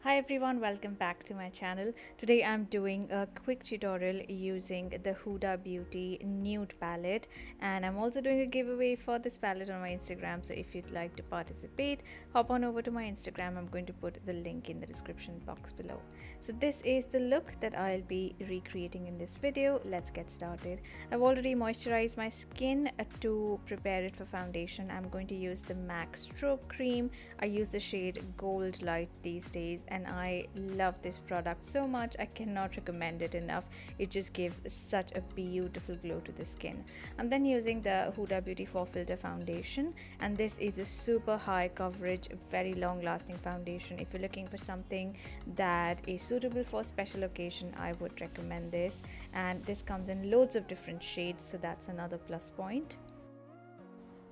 Hi everyone, welcome back to my channel. Today I'm doing a quick tutorial using the HUDA Beauty Nude palette, and I'm also doing a giveaway for this palette on my Instagram. So if you'd like to participate, hop on over to my Instagram. I'm going to put the link in the description box below. So this is the look that I'll be recreating in this video. Let's get started. I've already moisturized my skin to prepare it for foundation. I'm going to use the MAC Strobe cream. I use the shade Goldlite these days, and I love this product so much. I cannot recommend it enough. It just gives such a beautiful glow to the skin. I'm then using the HUDA Beauty Faux Filter foundation, and this is a super high coverage, very long lasting foundation. If you're looking for something that is suitable for a special occasion, I would recommend this. And this comes in loads of different shades, so that's another plus point.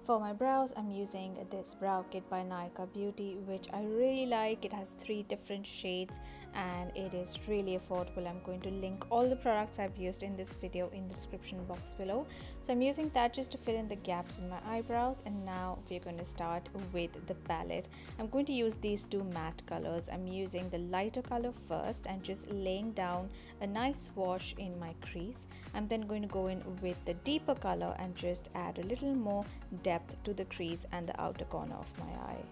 For my brows, I'm using this brow kit by Nykaa Beauty, which I really like. It has 3 different shades and it is really affordable. I'm going to link all the products I've used in this video in the description box below. So I'm using that just to fill in the gaps in my eyebrows, and now we're going to start with the palette. I'm going to use these 2 matte colors. I'm using the lighter color first and just laying down a nice wash in my crease. I'm then going to go in with the deeper color and just add a little more depth to the crease and the outer corner of my eye.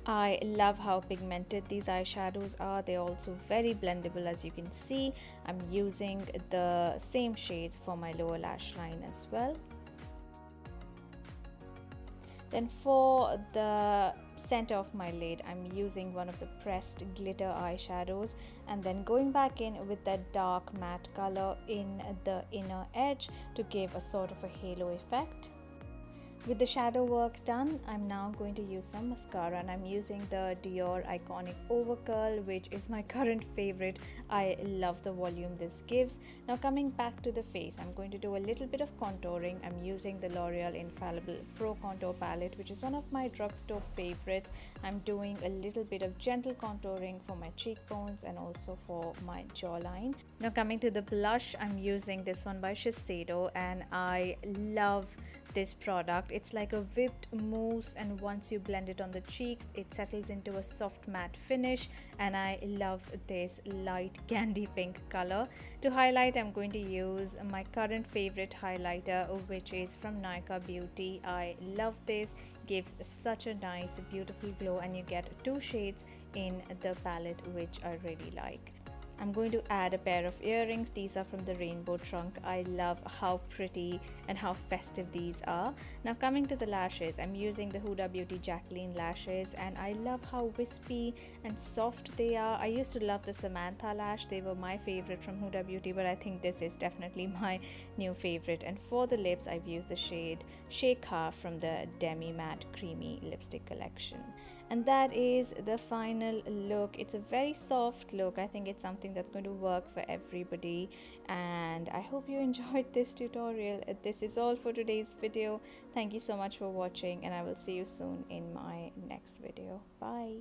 I love how pigmented these eyeshadows are. They're also very blendable, as you can see. I'm using the same shades for my lower lash line as well. Then for the center of my lid, I'm using one of the pressed glitter eyeshadows and then going back in with that dark matte color in the inner edge to give a sort of a halo effect. With the shadow work done, I'm now going to use some mascara, and I'm using the Dior iconic Overcurl, which is my current favorite. I love the volume this gives. Now coming back to the face, I'm going to do a little bit of contouring. I'm using the L'Oreal Infallible Pro Contour Palette, which is one of my drugstore favorites. I'm doing a little bit of gentle contouring for my cheekbones and also for my jawline. Now coming to the blush, I'm using this one by Shiseido, and I love this product. It's like a whipped mousse, and once you blend it on the cheeks, it settles into a soft matte finish, and I love this light candy pink color. To highlight, I'm going to use my current favorite highlighter, which is from Nykaa Beauty. I love this. Gives such a nice beautiful glow, and you get 2 shades in the palette, which I really like. I'm going to add a pair of earrings. These are from the rainbow trunk. I love how pretty and how festive these are. Now coming to the lashes, I'm using the HUDA Beauty Jacqueline lashes, and I love how wispy and soft they are. I used to love the Samantha lash. They were my favorite from HUDA Beauty, but I think this is definitely my new favorite. And for the lips, I've used the shade Sheikha from the Demi-matte creamy lipstick collection. And that is the final look. It's a very soft look. I think it's something that's going to work for everybody, and I hope you enjoyed this tutorial. This is all for today's video. Thank you so much for watching, and I will see you soon in my next video. Bye.